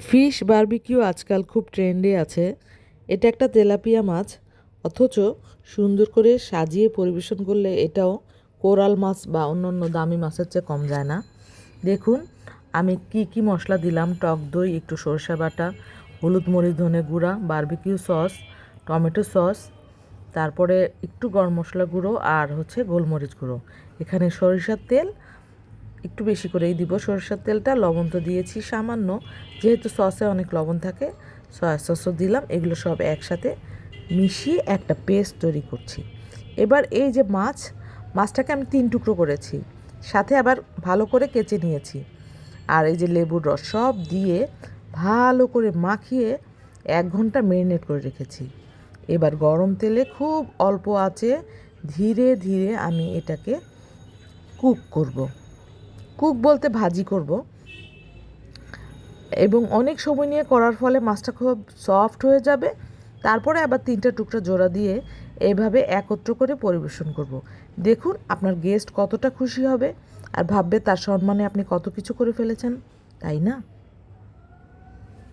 Fish barbecue আজকাল খুব ট্রেন্ডে আছে। এটা একটা তেলাপিয়া মাছ, অথচ সুন্দর করে সাজিয়ে পরিবেশন করলে এটাও কোরাল মাছ বা অন্যান্য দামি মাছের চেয়ে কম যায় না। দেখুন আমি কি কি মশলা দিলাম: টক দই, একটু সরষে বাটা, হলুদ মরিচ ধনে গুঁড়া, বারবিকিউ সস, টমেটো সস, তারপরে একটু গরম মশলা গুঁড়ো আর গোলমরিচ গুঁড়ো। এখানে সরিষার তেল একটু বেশি করেই দিব। সরষের তেলটা, লবণ তো দিয়েছি সামান্য, যেহেতু সসে অনেক লবণ থাকে সয়া সসও দিলাম। এগুলো সব একসাথে মিশিয়ে একটা পেস্ট তৈরি করছি। এবার এই যে মাছটাকে আমি 3 টুকরো করেছি, সাথে আবার ভালো করে কেচে নিয়েছি। আর এই যে লেবুর রস সব দিয়ে ভালো করে মাখিয়ে 1 ঘন্টা ম্যারিনেট করে রেখেছি। এবার গরম তেলে খুব অল্প আঁচে ধীরে ধীরে আমি এটাকে কুক করব। কুক বলতে ভাজি করব, এবং অনেক সময় নিয়ে করার ফলে মাছটা খুব সফট হয়ে যাবে। তারপরে আবার 3টা টুকরা জোড়া দিয়ে এভাবে একত্র করে পরিবেশন করব। দেখুন আপনার গেস্ট কতটা খুশি হবে আর ভাববে তার সম্মানে আপনি কত কিছু করে ফেলেছেন, তাই না?